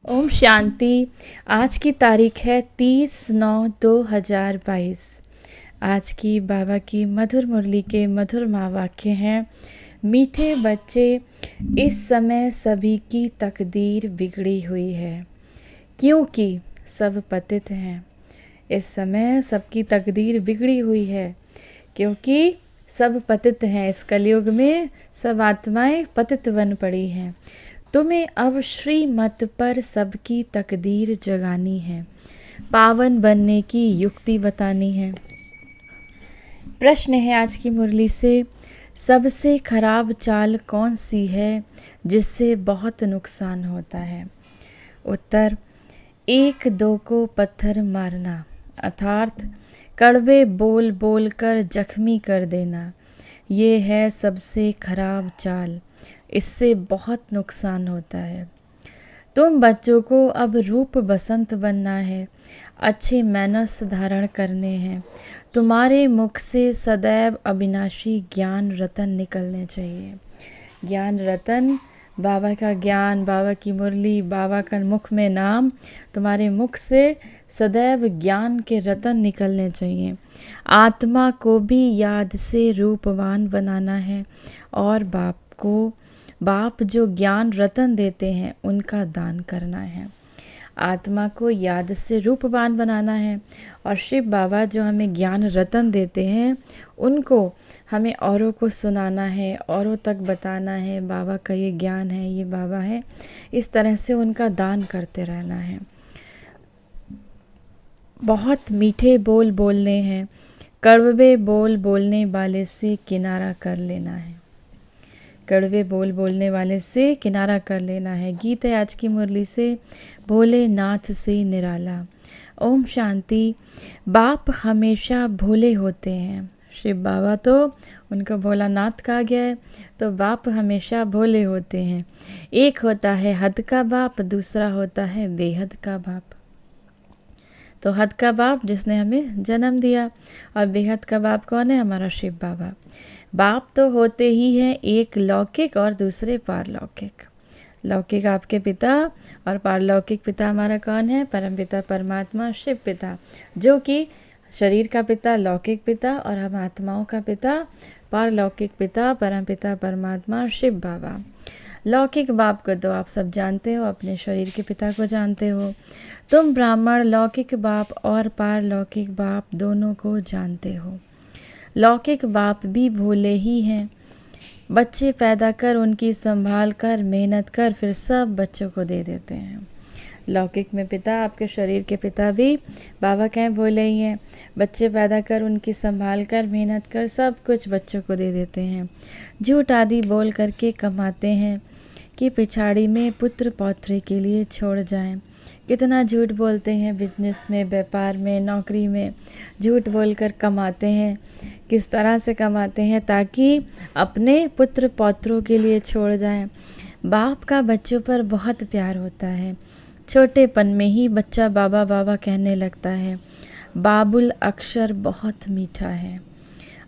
ओम शांति। आज की तारीख है 30/9/2022। आज की बाबा की मधुर मुरली के मधुर महावाक्य हैं। मीठे बच्चे, इस समय सभी की तकदीर बिगड़ी हुई है क्योंकि सब पतित हैं। इस समय सबकी तकदीर बिगड़ी हुई है क्योंकि सब पतित हैं। इस कलयुग में सब आत्माएं पतित बन पड़ी हैं। तुम्हें अब श्रीमत पर सबकी तकदीर जगानी है, पावन बनने की युक्ति बतानी है। प्रश्न है आज की मुरली से, सबसे खराब चाल कौन सी है जिससे बहुत नुकसान होता है? उत्तर, एक दो को पत्थर मारना, अर्थात कड़वे बोल बोल कर जख्मी कर देना। ये है सबसे खराब चाल, इससे बहुत नुकसान होता है। तुम बच्चों को अब रूप बसंत बनना है, अच्छे मैनर्स धारण करने हैं। तुम्हारे मुख से सदैव अविनाशी ज्ञान रतन निकलने चाहिए। ज्ञान रतन, बाबा का ज्ञान, बाबा की मुरली, बाबा का मुख में नाम, तुम्हारे मुख से सदैव ज्ञान के रतन निकलने चाहिए। आत्मा को भी याद से रूपवान बनाना है और बाप जो ज्ञान रतन देते हैं उनका दान करना है। आत्मा को याद से रूपवान बनाना है और शिव बाबा जो हमें ज्ञान रतन देते हैं उनको हमें औरों को सुनाना है, औरों तक बताना है। बाबा का ये ज्ञान है, ये बाबा है, इस तरह से उनका दान करते रहना है। बहुत मीठे बोल बोलने हैं, कड़वे बोल बोलने वाले से किनारा कर लेना है। कड़वे बोल बोलने वाले से किनारा कर लेना है। गीत है आज की मुरली से, भोलेनाथ से निराला। ओम शांति। बाप हमेशा भोले होते हैं। शिव बाबा तो उनको भोलानाथ कहा गया है, तो बाप हमेशा भोले होते हैं। एक होता है हद का बाप, दूसरा होता है बेहद का बाप। तो हद का बाप जिसने हमें जन्म दिया और बेहद का बाप कौन है? हमारा शिव बाबा। बाप तो होते ही हैं एक लौकिक और दूसरे पारलौकिक। लौकिक आपके पिता और पारलौकिक पिता हमारा कौन है? परम पिता परमात्मा शिव पिता, जो कि शरीर का पिता लौकिक पिता और हम आत्माओं का पिता पारलौकिक पिता परम पिता परमात्मा शिव बाबा। लौकिक बाप को तो आप सब जानते हो, अपने शरीर के पिता को जानते हो। तुम ब्राह्मण लौकिक बाप और पारलौकिक बाप दोनों को जानते हो। लौकिक बाप भी भोले ही हैं। बच्चे पैदा कर, उनकी संभाल कर, मेहनत कर, फिर सब बच्चों को दे देते हैं। लौकिक में पिता, आपके शरीर के पिता भी बाबा कहें भोले ही हैं। बच्चे पैदा कर, उनकी संभाल कर, मेहनत कर, सब कुछ बच्चों को दे देते हैं। झूठ आदि बोल करके कमाते हैं कि पिछाड़ी में पुत्र पौत्रे के लिए छोड़ जाएं। कितना झूठ बोलते हैं, बिजनेस में, व्यापार में, नौकरी में झूठ बोलकर कमाते हैं। किस तरह से कमाते हैं? ताकि अपने पुत्र पौत्रों के लिए छोड़ जाएं। बाप का बच्चों पर बहुत प्यार होता है। छोटेपन में ही बच्चा बाबा बाबा कहने लगता है। बाबुल अक्षर बहुत मीठा है।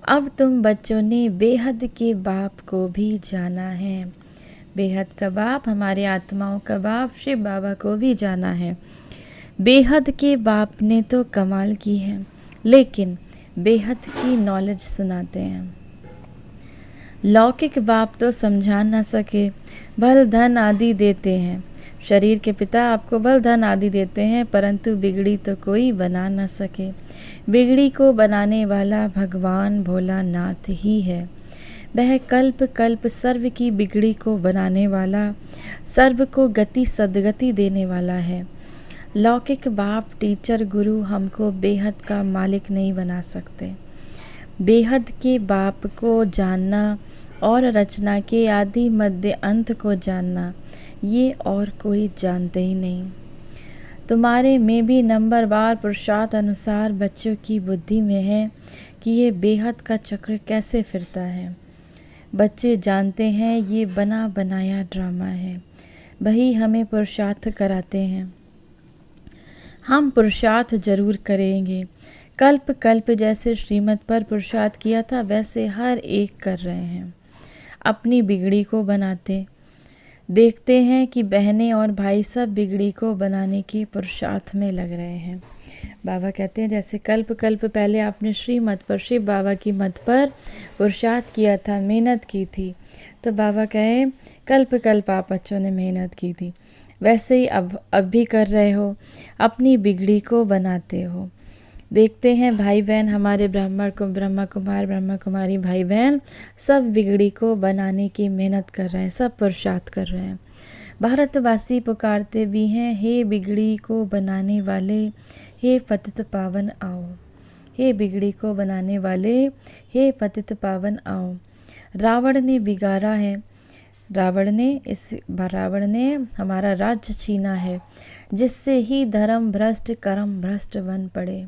अब तुम बच्चों ने बेहद के बाप को भी जाना है। बेहद का बाप, हमारे आत्माओं का बाप शिव बाबा को भी जाना है। बेहद के बाप ने तो कमाल की है, लेकिन बेहद की नॉलेज सुनाते हैं। लौकिक बाप तो समझा न सके, बल धन आदि देते हैं। शरीर के पिता आपको बल धन आदि देते हैं, परंतु बिगड़ी तो कोई बना न सके। बिगड़ी को बनाने वाला भगवान भोलानाथ ही है। वह कल्प कल्प सर्व की बिगड़ी को बनाने वाला, सर्व को गति सदगति देने वाला है। लौकिक बाप टीचर गुरु हमको बेहद का मालिक नहीं बना सकते। बेहद के बाप को जानना और रचना के आदि मध्य अंत को जानना, ये और कोई जानते ही नहीं। तुम्हारे में भी नंबरवार पुरुषार्थ अनुसार बच्चों की बुद्धि में है कि ये बेहद का चक्र कैसे फिरता है। बच्चे जानते हैं ये बना बनाया ड्रामा है। वही हमें पुरुषार्थ कराते हैं। हम पुरुषार्थ जरूर करेंगे। कल्प कल्प जैसे श्रीमत पर पुरुषार्थ किया था, वैसे हर एक कर रहे हैं। अपनी बिगड़ी को बनाते, देखते हैं कि बहनें और भाई सब बिगड़ी को बनाने के पुरुषार्थ में लग रहे हैं। बाबा कहते हैं जैसे कल्प कल्प पहले आपने श्रीमत पर, शिव बाबा की मत पर पुरुषार्थ किया था, मेहनत की थी, तो बाबा कहे कल्प कल्प आप बच्चों ने मेहनत की थी, वैसे ही अब भी कर रहे हो, अपनी बिगड़ी को बनाते हो। देखते हैं भाई बहन हमारे ब्राह्मण को, ब्रह्मा कुमार ब्रह्मा कुमारी भाई बहन सब बिगड़ी को बनाने की मेहनत कर रहे हैं, सब पुरुषार्थ कर रहे हैं। भारतवासी पुकारते भी हैं, हे बिगड़ी को बनाने वाले, हे पतित पावन आओ। हे बिगड़ी को बनाने वाले, हे पतित पावन आओ। रावण ने बिगाड़ा है, रावण ने हमारा राज्य छीना है, जिससे ही धर्म भ्रष्ट कर्म भ्रष्ट बन पड़े।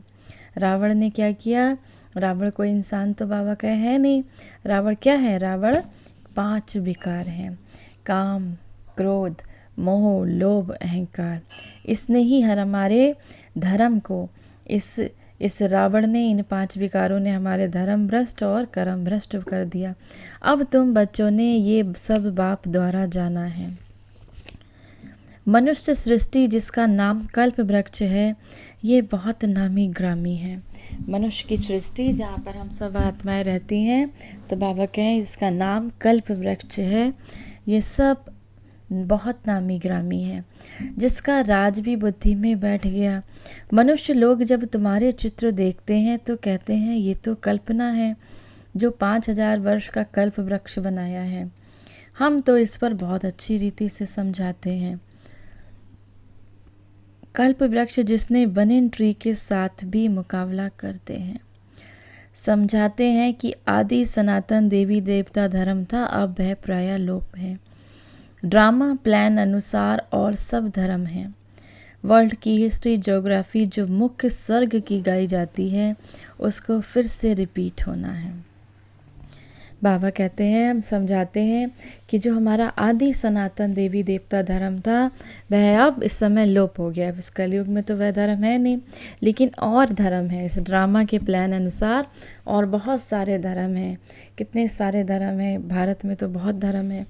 रावण ने क्या किया? रावण कोई इंसान तो बाबा का है नहीं। रावण क्या है? रावण 5 विकार हैं, काम, क्रोध, मोह, लोभ, अहंकार। इसने ही हमारे धर्म को, इस रावण ने, इन 5 विकारों ने हमारे धर्म भ्रष्ट और कर्म भ्रष्ट कर दिया। अब तुम बच्चों ने ये सब बाप द्वारा जाना है। मनुष्य सृष्टि जिसका नाम कल्प वृक्ष है, ये बहुत नामी ग्रामी है। मनुष्य की सृष्टि जहाँ पर हम सब आत्माएं रहती हैं, तो बाबा कहें इसका नाम कल्प वृक्ष है। ये सब बहुत नामी ग्रामी है, जिसका राज भी बुद्धि में बैठ गया। मनुष्य लोग जब तुम्हारे चित्र देखते हैं तो कहते हैं ये तो कल्पना है, जो 5000 वर्ष का कल्प वृक्ष बनाया है। हम तो इस पर बहुत अच्छी रीति से समझाते हैं। कल्प वृक्ष जिसने बनिन ट्री के साथ भी मुकाबला करते हैं। समझाते हैं कि आदि सनातन देवी देवता धर्म था, अब वह प्राय लोप है। ड्रामा प्लान अनुसार और सब धर्म हैं। वर्ल्ड की हिस्ट्री ज्योग्राफी जो मुख्य स्वर्ग की गाई जाती है, उसको फिर से रिपीट होना है। बाबा कहते हैं, हम समझाते हैं कि जो हमारा आदि सनातन देवी देवता धर्म था, वह अब इस समय लोप हो गया। इस कलयुग में तो वह धर्म है नहीं, लेकिन और धर्म है। इस ड्रामा के प्लान अनुसार और बहुत सारे धर्म हैं। कितने सारे धर्म हैं, भारत में तो बहुत धर्म है।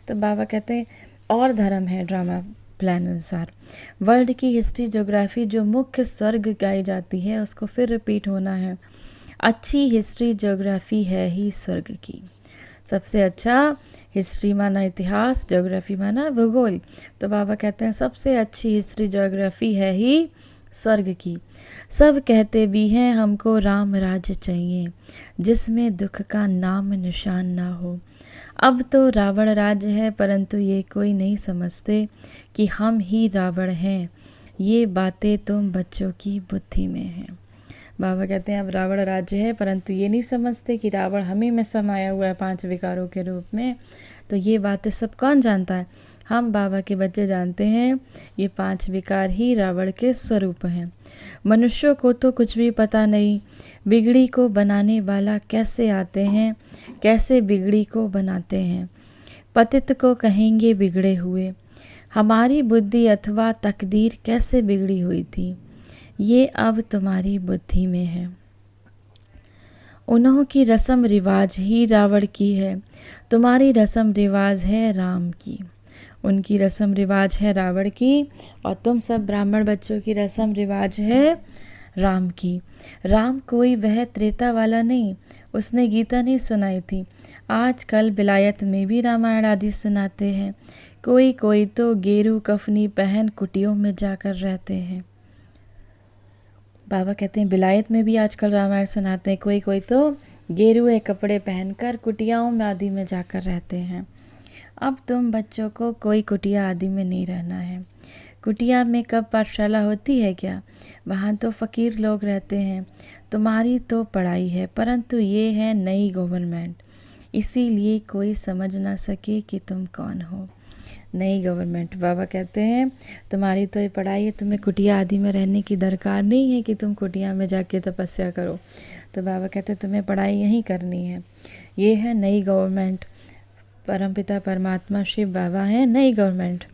तो बाबा कहते हैं और धर्म है ड्रामा प्लान अनुसार। वर्ल्ड की हिस्ट्री ज्योग्राफी जो मुख्य स्वर्ग गाई जाती है, उसको फिर रिपीट होना है। अच्छी हिस्ट्री ज्योग्राफी है ही स्वर्ग की। सबसे अच्छा हिस्ट्री माना इतिहास, ज्योग्राफी माना भूगोल। तो बाबा कहते हैं सबसे अच्छी हिस्ट्री ज्योग्राफी है ही स्वर्ग की। सब कहते भी हैं हमको राम राज्य चाहिए, जिसमें दुख का नाम निशान ना हो। अब तो रावण राज्य है, परंतु ये कोई नहीं समझते कि हम ही रावण हैं। ये बातें तुम बच्चों की बुद्धि में हैं। बाबा कहते हैं अब रावण राज्य है, परंतु ये नहीं समझते कि रावण हमें में समाया हुआ है 5 विकारों के रूप में। तो ये बातें सब कौन जानता है? हम बाबा के बच्चे जानते हैं। ये 5 विकार ही रावण के स्वरूप हैं। मनुष्यों को तो कुछ भी पता नहीं, बिगड़ी को बनाने वाला कैसे आते हैं, कैसे बिगड़ी को बनाते हैं। पतित को कहेंगे बिगड़े हुए। हमारी बुद्धि अथवा तकदीर कैसे बिगड़ी हुई थी, ये अब तुम्हारी बुद्धि में है। उन्हों की रस्म रिवाज ही रावण की है, तुम्हारी रस्म रिवाज है राम की। उनकी रस्म रिवाज है रावण की, और तुम सब ब्राह्मण बच्चों की रस्म रिवाज है राम की। राम कोई वह त्रेता वाला नहीं, उसने गीता नहीं सुनाई थी। आजकल विलायत में भी रामायण आदि सुनाते हैं। कोई कोई तो गेरू कफनी पहन कुटियों में जाकर रहते हैं। बाबा कहते हैं विलायत में भी आजकल रामायण सुनाते हैं। कोई कोई तो गेरुए कपड़े पहनकर कुटियाओं में आदि में जाकर रहते हैं। अब तुम बच्चों को कोई कुटिया आदि में नहीं रहना है। कुटिया में कब पाठशाला होती है क्या? वहाँ तो फ़कीर लोग रहते हैं। तुम्हारी तो पढ़ाई है, परंतु ये है नई गवर्नमेंट, इसीलिए कोई समझ ना सके कि तुम कौन हो। नई गवर्नमेंट। बाबा कहते हैं तुम्हारी तो ये पढ़ाई है, तुम्हें कुटिया आदि में रहने की दरकार नहीं है कि तुम कुटिया में जाके तपस्या करो। तो बाबा कहते हैं तुम्हें पढ़ाई यहीं करनी है। ये है नई गवर्नमेंट। परमपिता परमात्मा शिव बाबा हैं नई गवर्नमेंट।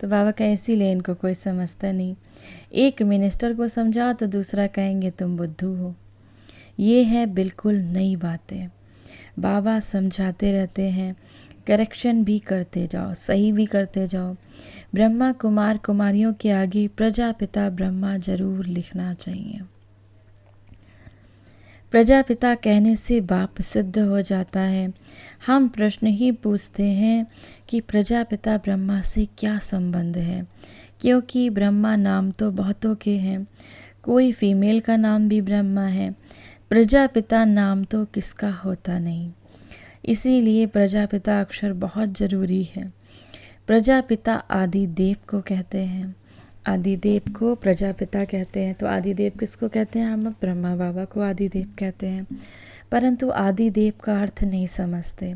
तो बाबा कहें इसीलिए इनको कोई समझता नहीं। एक मिनिस्टर को समझाओ तो दूसरा कहेंगे तुम बुद्धू हो। ये है बिल्कुल नई बातें। बाबा समझाते रहते हैं। करेक्शन भी करते जाओ, सही भी करते जाओ। ब्रह्मा कुमार कुमारियों के आगे प्रजापिता ब्रह्मा जरूर लिखना चाहिए। प्रजापिता कहने से बाप सिद्ध हो जाता है। हम प्रश्न ही पूछते हैं कि प्रजापिता ब्रह्मा से क्या संबंध है, क्योंकि ब्रह्मा नाम तो बहुतों के हैं, कोई फीमेल का नाम भी ब्रह्मा है, प्रजापिता नाम तो किसका होता नहीं। इसीलिए प्रजापिता अक्षर बहुत ज़रूरी है। प्रजापिता आदि देव को कहते हैं, आदिदेव को प्रजापिता कहते हैं। तो आदिदेव किसको कहते हैं? हम ब्रह्मा बाबा को आदिदेव कहते हैं, परंतु आदिदेव का अर्थ नहीं समझते।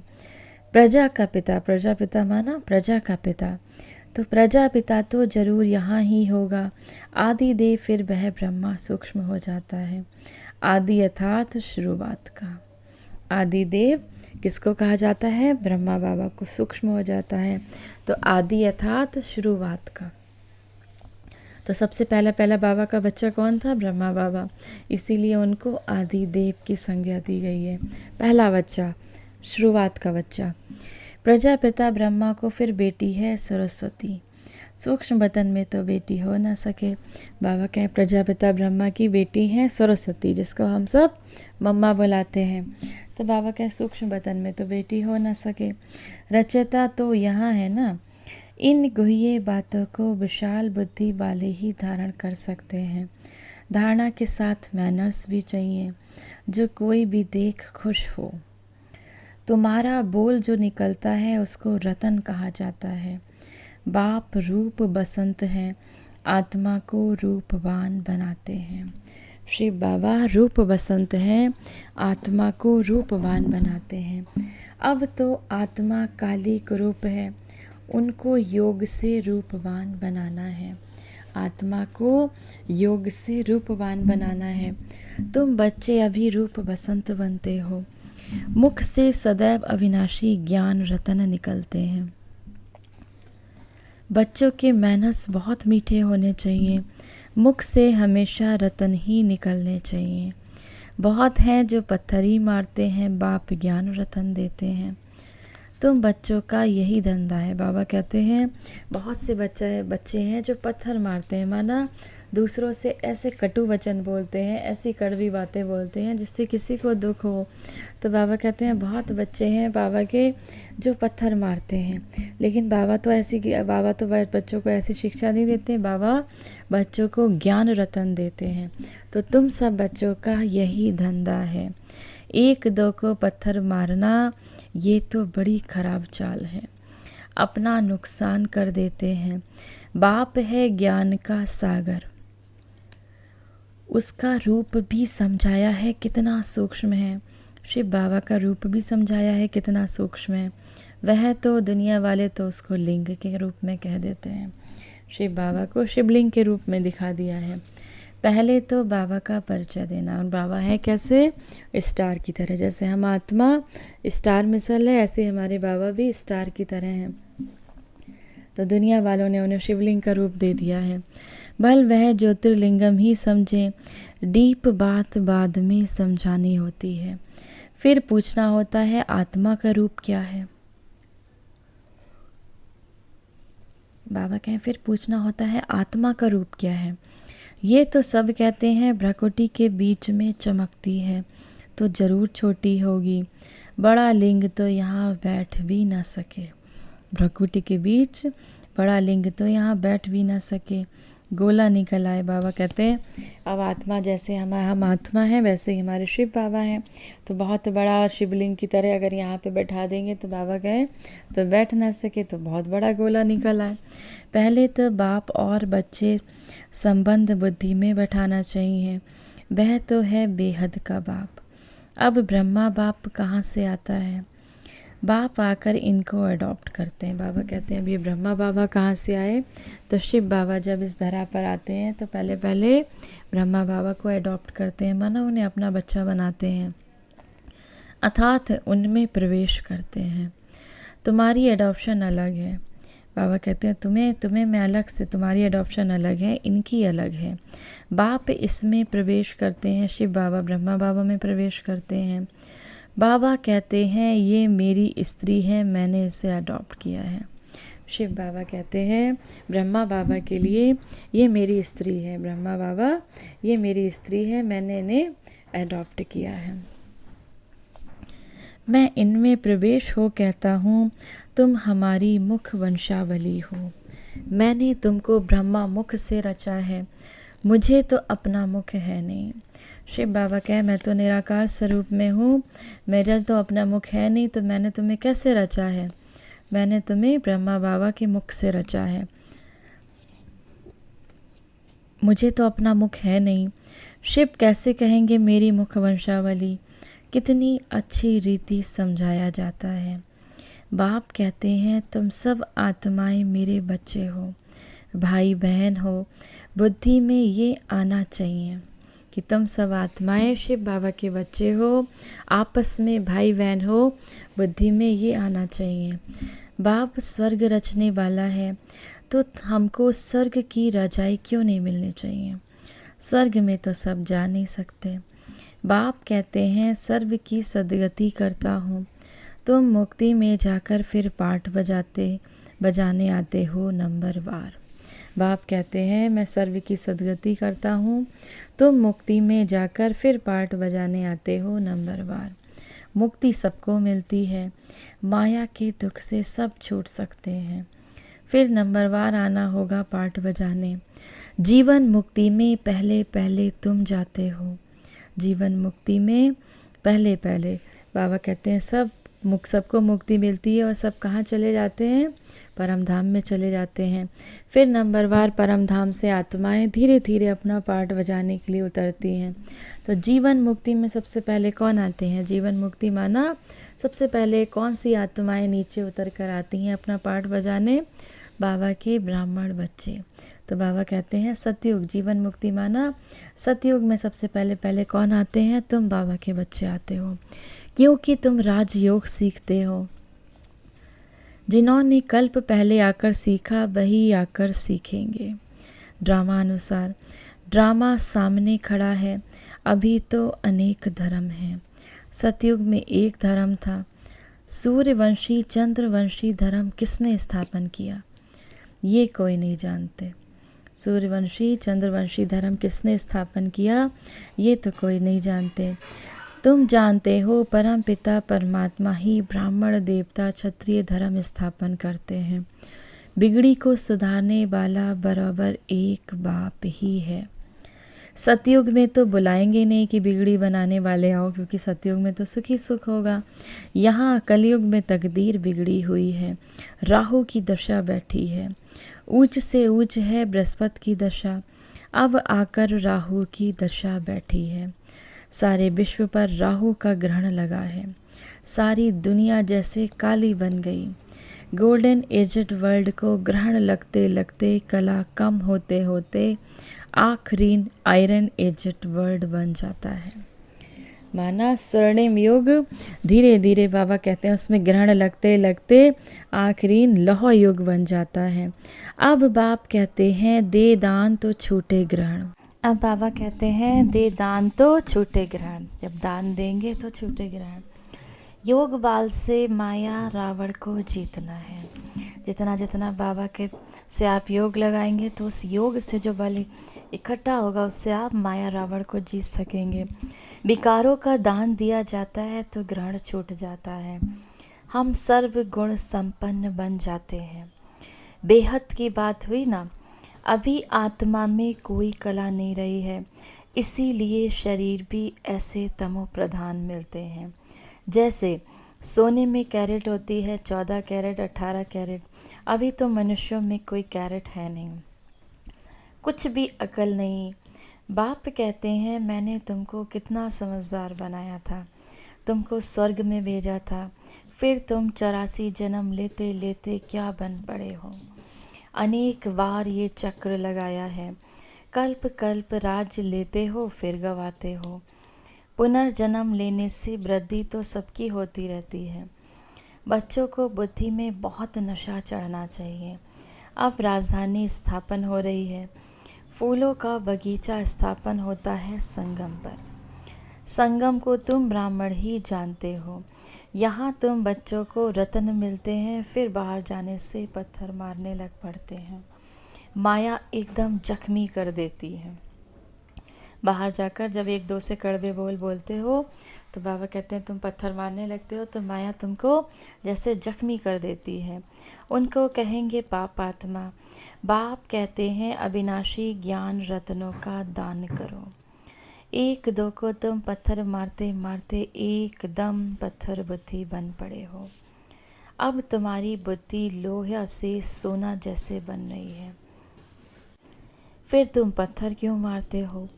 प्रजा का पिता, प्रजापिता माना प्रजा का पिता, तो प्रजापिता तो जरूर यहाँ ही होगा। आदिदेव फिर वह ब्रह्मा सूक्ष्म हो जाता है। आदि अर्थात शुरुआत का। आदिदेव किसको कहा जाता है? ब्रह्मा बाबा को सूक्ष्म हो जाता है। तो आदि अर्थात शुरुआत का। तो सबसे पहला बाबा का बच्चा कौन था? ब्रह्मा बाबा, इसीलिए उनको आदिदेव की संज्ञा दी गई है। पहला बच्चा, शुरुआत का बच्चा। प्रजापिता ब्रह्मा को फिर बेटी है सरस्वती। सूक्ष्म बतन में तो बेटी हो ना सके। बाबा कहें प्रजापिता ब्रह्मा की बेटी है सरस्वती, जिसको हम सब मम्मा बुलाते हैं। तो बाबा कहें सूक्ष्म बतन में तो बेटी हो ना सके। रचयिता तो यहाँ है ना। इन गुह्य बातों को विशाल बुद्धि वाले ही धारण कर सकते हैं। धारणा के साथ मैनर्स भी चाहिए, जो कोई भी देख खुश हो। तुम्हारा बोल जो निकलता है उसको रतन कहा जाता है। बाप रूप बसंत हैं, आत्मा को रूपवान बनाते हैं। श्री बाबा रूप बसंत हैं, आत्मा को रूपवान बनाते हैं। अब तो आत्मा कालिक रूप है, उनको योग से रूपवान बनाना है। आत्मा को योग से रूपवान बनाना है। तुम बच्चे अभी रूप बसंत बनते हो। मुख से सदैव अविनाशी ज्ञान रतन निकलते हैं। बच्चों के मैनर्स बहुत मीठे होने चाहिए। मुख से हमेशा रतन ही निकलने चाहिए। बहुत हैं जो पत्थर मारते हैं, बाप ज्ञान रतन देते हैं। तुम बच्चों का यही धंधा है। बाबा कहते हैं बहुत से बच्चे हैं जो पत्थर मारते हैं, माना दूसरों से ऐसे कटु वचन बोलते हैं, ऐसी कड़वी बातें बोलते हैं जिससे किसी को दुख हो। तो बाबा कहते हैं बहुत बच्चे हैं बाबा के जो पत्थर मारते हैं, लेकिन बाबा तो बच्चों को ऐसी शिक्षा नहीं देते। बाबा बच्चों को ज्ञान रतन देते हैं। तो तुम सब बच्चों का यही धंधा है। एक दो को पत्थर मारना ये तो बड़ी खराब चाल है, अपना नुकसान कर देते हैं। बाप है ज्ञान का सागर, उसका रूप भी समझाया है कितना सूक्ष्म है। शिव बाबा का रूप भी समझाया है कितना सूक्ष्म है। वह तो दुनिया वाले तो उसको लिंग के रूप में कह देते हैं। शिव बाबा को शिवलिंग के रूप में दिखा दिया है। पहले तो बाबा का परिचय देना। और बाबा है कैसे? स्टार की तरह। जैसे हम आत्मा स्टार मिसल है, ऐसे हमारे बाबा भी स्टार की तरह हैं। तो दुनिया वालों ने उन्हें शिवलिंग का रूप दे दिया है। भल वह ज्योतिर्लिंगम ही समझे, डीप बात बाद में समझानी होती है। फिर पूछना होता है आत्मा का रूप क्या है। बाबा कहें फिर पूछना होता है आत्मा का रूप क्या है। ये तो सब कहते हैं भ्रकुटी के बीच में चमकती है, तो जरूर छोटी होगी। बड़ा लिंग तो यहाँ बैठ भी ना सके। भ्रकुटी के बीच बड़ा लिंग तो यहाँ बैठ भी ना सके, गोला निकल आए। बाबा कहते हैं अब आत्मा जैसे हम आत्मा हैं वैसे ही हमारे शिव बाबा हैं। तो बहुत बड़ा शिवलिंग की तरह अगर यहाँ पे बैठा देंगे तो बाबा कहें तो बैठ ना सके, तो बहुत बड़ा गोला निकल आए। पहले तो बाप और बच्चे संबंध बुद्धि में बैठाना चाहिए। वह तो है बेहद का बाप। अब ब्रह्मा बाप कहाँ से आता है? बाप आकर इनको अडॉप्ट करते हैं। बाबा कहते हैं अब ये ब्रह्मा बाबा कहाँ से आए? तो शिव बाबा जब इस धरा पर आते हैं तो पहले ब्रह्मा बाबा को अडॉप्ट करते हैं, माना उन्हें अपना बच्चा बनाते हैं, अर्थात उनमें प्रवेश करते हैं। तुम्हारी अडॉप्शन अलग है। बाबा कहते हैं तुम्हें मैं अलग से, तुम्हारी अडॉप्शन अलग है, इनकी अलग है। बाप इसमें प्रवेश करते हैं, शिव बाबा ब्रह्मा बाबा में प्रवेश करते हैं। बाबा कहते हैं ये मेरी स्त्री है, मैंने इसे अडॉप्ट किया है। शिव बाबा कहते हैं ब्रह्मा बाबा के लिए ये मेरी स्त्री है, ब्रह्मा बाबा ये मेरी स्त्री है, मैंने इन्हें अडॉप्ट किया है। मैं इनमें प्रवेश हो कहता हूँ तुम हमारी मुख वंशावली हो। मैंने तुमको ब्रह्मा मुख से रचा है, मुझे तो अपना मुख है नहीं। शिव बाबा कहे मैं तो निराकार स्वरूप में हूँ, मेरा तो अपना मुख है नहीं, तो मैंने तुम्हें कैसे रचा है? मैंने तुम्हें ब्रह्मा बाबा के मुख से रचा है, मुझे तो अपना मुख है नहीं। शिव कैसे कहेंगे मेरी मुख वंशावली? कितनी अच्छी रीति समझाया जाता है। बाप कहते हैं तुम सब आत्माएं मेरे बच्चे हो, भाई बहन हो। बुद्धि में ये आना चाहिए कि तुम सब आत्माएं शिव बाबा के बच्चे हो, आपस में भाई बहन हो। बुद्धि में ये आना चाहिए। बाप स्वर्ग रचने वाला है, तो हमको स्वर्ग की रजाई क्यों नहीं मिलनी चाहिए? स्वर्ग में तो सब जा नहीं सकते। बाप कहते हैं सर्व की सदगति करता हूँ, तुम मुक्ति में जाकर फिर पाठ बजाने आते हो नंबरवार। बाप कहते हैं मैं सर्व की सदगति करता हूँ, तुम मुक्ति में जाकर फिर पाठ बजाने आते हो नंबरवार। मुक्ति सबको मिलती है, माया के दुख से सब छूट सकते हैं, फिर नंबरवार आना होगा पाठ बजाने। जीवन मुक्ति में पहले पहले तुम जाते हो, जीवन मुक्ति में पहले पहले। बाबा कहते हैं सबको मुक्ति मिलती है और सब कहाँ चले जाते हैं? परम धाम में चले जाते हैं। फिर नंबरवार परम धाम से आत्माएं धीरे धीरे अपना पाठ बजाने के लिए उतरती हैं। तो जीवन मुक्ति में सबसे पहले कौन आते हैं? जीवन मुक्ति माना सबसे पहले कौन सी आत्माएं नीचे उतर कर आती हैं अपना पाठ बजाने? बाबा के ब्राह्मण बच्चे। तो बाबा कहते हैं सतयुग, जीवन मुक्ति माना सतयुग में सबसे पहले कौन आते हैं? तुम बाबा के बच्चे आते हो, क्योंकि तुम राजयोग सीखते हो। जिन्होंने कल्प पहले आकर सीखा वही आकर सीखेंगे। ड्रामा अनुसार ड्रामा सामने खड़ा है, अभी तो अनेक धर्म हैं। सतयुग में एक धर्म था। सूर्यवंशी चंद्रवंशी धर्म किसने स्थापन किया? ये कोई नहीं जानते। सूर्यवंशी चंद्रवंशी धर्म किसने स्थापन किया? ये तो कोई नहीं जानते। तुम जानते हो परम पिता परमात्मा ही ब्राह्मण देवता क्षत्रिय धर्म स्थापन करते हैं। बिगड़ी को सुधारने वाला बराबर एक बाप ही है। सतयुग में तो बुलाएंगे नहीं कि बिगड़ी बनाने वाले आओ, क्योंकि सतयुग में तो सुख ही सुख होगा। यहाँ कलयुग में तकदीर बिगड़ी हुई है, राहु की दशा बैठी है। ऊंच से ऊंच है बृहस्पति की दशा, अब आकर राहु की दशा बैठी है। सारे विश्व पर राहु का ग्रहण लगा है, सारी दुनिया जैसे काली बन गई। गोल्डन एजड वर्ल्ड को ग्रहण लगते लगते कला कम होते होते आखिरी आयरन एजड वर्ल्ड बन जाता है। माना स्वर्णिम युग धीरे धीरे बाबा कहते हैं उसमें ग्रहण लगते लगते आखिरी लौह युग बन जाता है। अब बाप कहते हैं दे दान तो छूटे ग्रहण। अब बाबा कहते हैं दे दान तो छूटे ग्रहण, जब दान देंगे तो छूटे ग्रहण। योग बाल से माया रावण को जीतना है। जितना जितना बाबा के से आप योग लगाएंगे तो उस योग से जो बल इकट्ठा होगा उससे आप माया रावण को जीत सकेंगे। विकारों का दान दिया जाता है तो ग्रहण छूट जाता है, हम सर्व गुण संपन्न बन जाते हैं। बेहद की बात हुई ना। अभी आत्मा में कोई कला नहीं रही है, इसीलिए शरीर भी ऐसे तमो प्रधान मिलते हैं। जैसे सोने में कैरेट होती है 14 कैरेट 18 कैरेट, अभी तो मनुष्यों में कोई कैरेट है नहीं, कुछ भी अकल नहीं। बाप कहते हैं मैंने तुमको कितना समझदार बनाया था, तुमको स्वर्ग में भेजा था, फिर तुम 84 जन्म लेते लेते क्या बन पड़े हो। अनेक बार ये चक्र लगाया है, कल्प कल्प राज्य लेते हो फिर गवाते हो। पुनर्जन्म लेने से वृद्धि तो सबकी होती रहती है। बच्चों को बुद्धि में बहुत नशा चढ़ना चाहिए। अब राजधानी स्थापन हो रही है, फूलों का बगीचा स्थापन होता है संगम पर। संगम को तुम ब्राह्मण ही जानते हो। यहाँ तुम बच्चों को रत्न मिलते हैं, फिर बाहर जाने से पत्थर मारने लग पड़ते हैं। माया एकदम जख्मी कर देती है। बाहर जाकर जब एक दो से कड़वे बोल बोलते हो तो बाबा कहते हैं तुम पत्थर मारने लगते हो, तो माया तुमको जैसे जख्मी कर देती है। उनको कहेंगे पाप आत्मा। बाप कहते हैं अविनाशी ज्ञान रत्नों का दान करो। एक दो को तुम पत्थर मारते मारते एकदम पत्थर बुद्धि बन पड़े हो। अब तुम्हारी बुद्धि लोहा से सोना जैसे बन रही है। फिर तुम पत्थर क्यों मारते हो?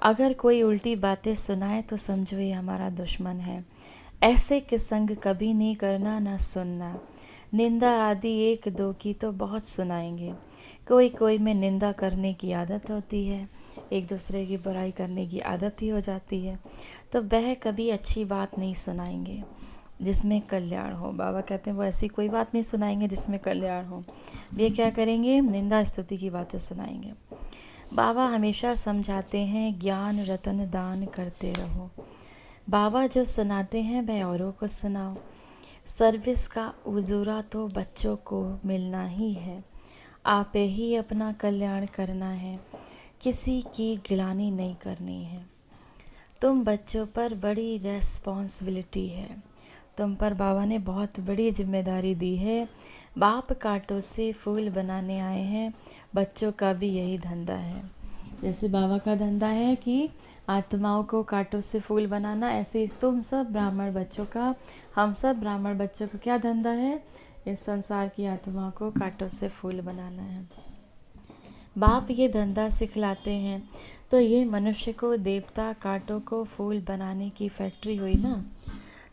अगर कोई उल्टी बातें सुनाए तो समझो ये हमारा दुश्मन है। ऐसे के संग कभी नहीं करना, ना सुनना। निंदा आदि एक दो की तो बहुत सुनाएंगे। कोई कोई में निंदा करने की आदत होती है, एक दूसरे की बुराई करने की आदत ही हो जाती है, तो वह कभी अच्छी बात नहीं सुनाएंगे जिसमें कल्याण हो। बाबा कहते हैं वो ऐसी कोई बात नहीं सुनाएंगे जिसमें कल्याण हो। ये क्या करेंगे? निंदा स्तुति की बातें सुनाएंगे। बाबा हमेशा समझाते हैं ज्ञान रतन दान करते रहो। बाबा जो सुनाते हैं वह औरों को सुनाओ। सर्विस का उजूरा तो बच्चों को मिलना ही है। आप ही अपना कल्याण करना है, किसी की गिलानी नहीं करनी है। तुम बच्चों पर बड़ी रेस्पॉन्सिबिलिटी है। तुम पर बाबा ने बहुत बड़ी जिम्मेदारी दी है। बाप कांटों से फूल बनाने आए हैं, बच्चों का भी यही धंधा है। जैसे बाबा का धंधा है कि आत्माओं को कांटों से फूल बनाना, ऐसे ही तुम सब ब्राह्मण बच्चों का, हम सब ब्राह्मण बच्चों को क्या धंधा है? इस संसार की आत्माओं को कांटों से फूल बनाना है। बाप ये धंधा सिखलाते हैं, तो ये मनुष्य को देवता, कांटों को फूल बनाने की फैक्ट्री हुई ना।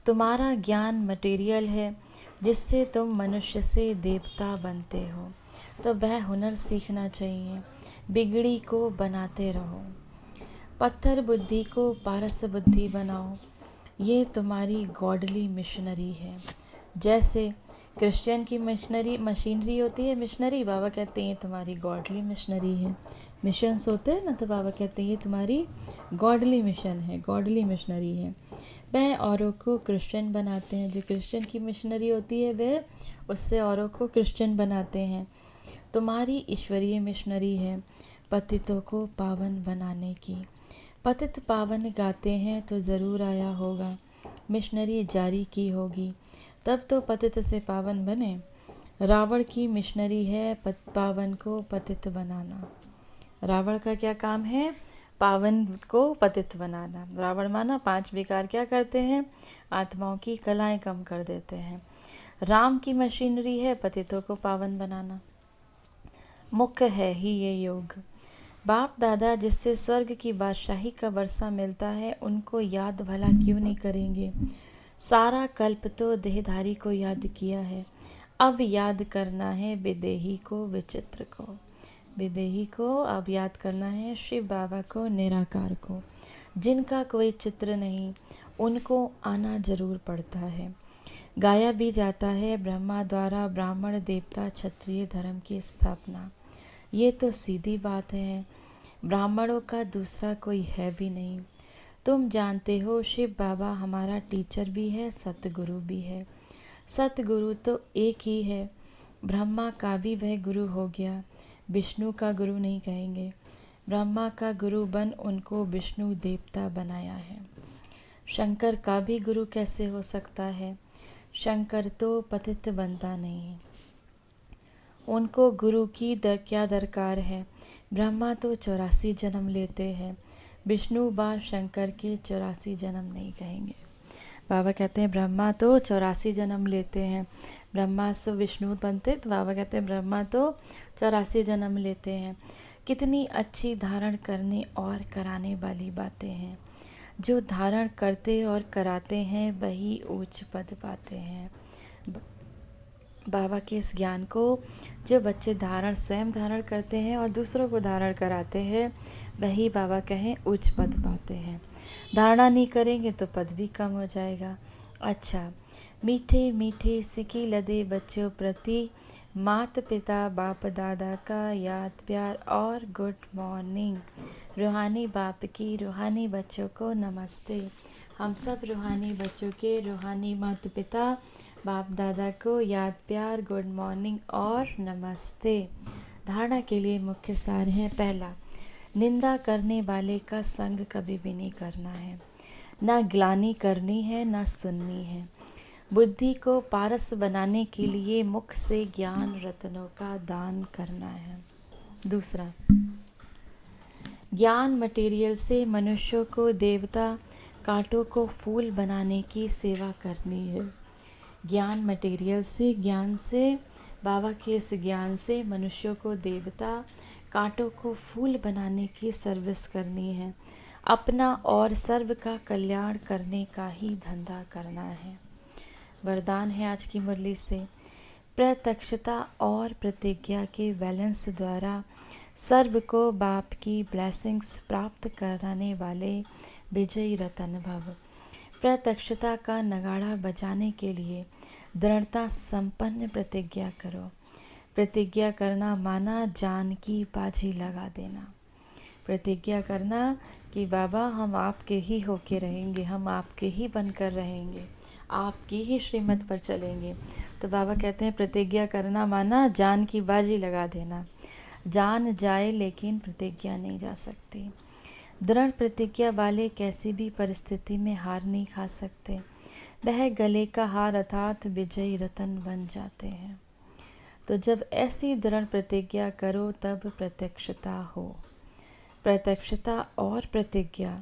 तुम्हारा ज्ञान मटेरियल है जिससे तुम मनुष्य से देवता बनते हो, तो वह हुनर सीखना चाहिए। बिगड़ी को बनाते रहो, पत्थर बुद्धि को पारस बुद्धि बनाओ। ये तुम्हारी गॉडली मिशनरी है। जैसे क्रिश्चियन की मशीनरी होती है, मिशनरी, बाबा कहते हैं तुम्हारी गॉडली मिशनरी है। मिशंस होते हैं ना, तो बाबा कहते हैं ये तुम्हारी गॉडली मिशन है, गॉडली मिशनरी है। वह औरों को क्रिश्चियन बनाते हैं। जो क्रिश्चियन की मिशनरी होती है वह उससे औरों को क्रिश्चियन बनाते हैं। तुम्हारी ईश्वरीय मिशनरी है पतितों को पावन बनाने की। पतित पावन गाते हैं तो ज़रूर आया होगा, मिशनरी जारी की होगी, तब तो पतित से पावन बने। रावण की मिशनरी है पावन को पतित बनाना। रावण का क्या काम है? पावन को पतित बनाना। रावण माना 5 विकार क्या करते हैं? आत्माओं की कलाएं कम कर देते हैं। राम की मशीनरी है पतितों को पावन बनाना। मुख्य है ही ये योग। बाप दादा जिससे स्वर्ग की बादशाही का वर्षा मिलता है, उनको याद भला क्यों नहीं करेंगे? सारा कल्प तो देहधारी को याद किया है, अब याद करना है विदेही को, विचित्र को। विदेही को अब याद करना है शिव बाबा को, निराकार को। जिनका कोई चित्र नहीं, उनको आना जरूर पड़ता है। गाया भी जाता है ब्रह्मा द्वारा ब्राह्मण देवता क्षत्रिय धर्म की स्थापना। ये तो सीधी बात है, ब्राह्मणों का दूसरा कोई है भी नहीं। तुम जानते हो शिव बाबा हमारा टीचर भी है, सतगुरु भी है। सतगुरु तो एक ही है, ब्रह्मा का भी वह गुरु हो गया, विष्णु का गुरु नहीं कहेंगे। ब्रह्मा का गुरु बन उनको विष्णु देवता बनाया है। शंकर का भी गुरु कैसे हो सकता है? शंकर तो पतित बनता नहीं, उनको गुरु की क्या दरकार है? ब्रह्मा तो 84 जन्म लेते हैं, विष्णु बा शंकर के 84 जन्म नहीं कहेंगे। बाबा कहते हैं ब्रह्मा तो 84 जन्म लेते हैं, ब्रह्मा से विष्णु बनते, तो बाबा कहते हैं ब्रह्मा तो 84 जन्म लेते हैं। कितनी अच्छी धारण करने और कराने वाली बातें हैं। जो धारण करते और कराते हैं वही उच्च पद पाते हैं। बाबा के इस ज्ञान को जो बच्चे स्वयं धारण करते हैं और दूसरों को धारण कराते हैं, वही बाबा कहें उच्च पद पाते हैं। धारणा नहीं करेंगे तो पद भी कम हो जाएगा। अच्छा, मीठे मीठे सिकी लदे बच्चों प्रति माता पिता बाप दादा का याद प्यार और गुड मॉर्निंग। रूहानी बाप की रूहानी बच्चों को नमस्ते। हम सब रूहानी बच्चों के रूहानी माता पिता बाप दादा को याद प्यार गुड मॉर्निंग और नमस्ते। धारणा के लिए मुख्य सार है। पहला, निंदा करने वाले का संग कभी भी नहीं करना है, ना ग्लानि करनी है ना सुननी है। बुद्धि को पारस बनाने के लिए मुख से ज्ञान रत्नों का दान करना है। दूसरा, ज्ञान मटेरियल से मनुष्यों को देवता, कांटों को फूल बनाने की सेवा करनी है। ज्ञान मटेरियल से, ज्ञान से, बाबा के इस ज्ञान से मनुष्यों को देवता, कांटों को फूल बनाने की सर्विस करनी है। अपना और सर्व का कल्याण करने का ही धंधा करना है। वरदान है आज की मुरली से, प्रत्यक्षता और प्रतिज्ञा के बैलेंस द्वारा सर्व को बाप की ब्लेसिंग्स प्राप्त कराने वाले विजयी रतन भव। प्रत्यक्षता का नगाड़ा बजाने के लिए दृढ़ता संपन्न प्रतिज्ञा करो। प्रतिज्ञा करना माना जान की बाजी लगा देना। प्रतिज्ञा करना कि बाबा हम आपके ही होके रहेंगे, हम आपके ही बनकर रहेंगे, आपकी ही श्रीमत पर चलेंगे। तो बाबा कहते हैं प्रतिज्ञा करना माना जान की बाजी लगा देना। जान जाए लेकिन प्रतिज्ञा नहीं जा सकती। दृढ़ प्रतिज्ञा वाले कैसी भी परिस्थिति में हार नहीं खा सकते। वह गले का हार अर्थात विजयी रतन बन जाते हैं। तो जब ऐसी दृढ़ प्रतिज्ञा करो तब प्रत्यक्षता हो। प्रत्यक्षता और प्रतिज्ञा,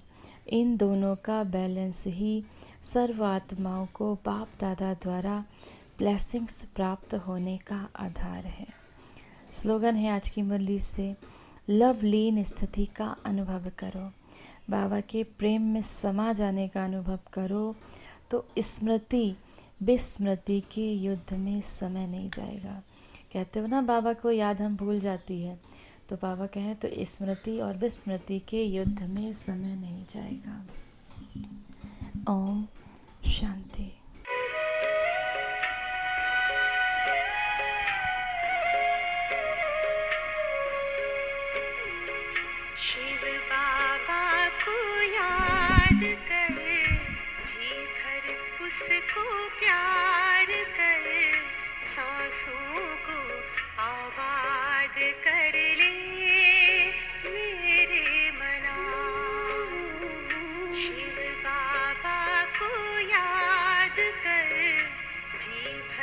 इन दोनों का बैलेंस ही सर्व आत्माओं को बाप दादा द्वारा ब्लेसिंग्स प्राप्त होने का आधार है। स्लोगन है आज की मुरली से, लवलीन स्थिति का अनुभव करो। बाबा के प्रेम में समा जाने का अनुभव करो तो स्मृति विस्मृति के युद्ध में समय नहीं जाएगा। कहते हो ना बाबा को याद हम भूल जाती है, तो बाबा कहें तो स्मृति और विस्मृति के युद्ध में समय नहीं जाएगा। ओम शांति। शिव बाबा को याद कर, जी भर उसको प्यार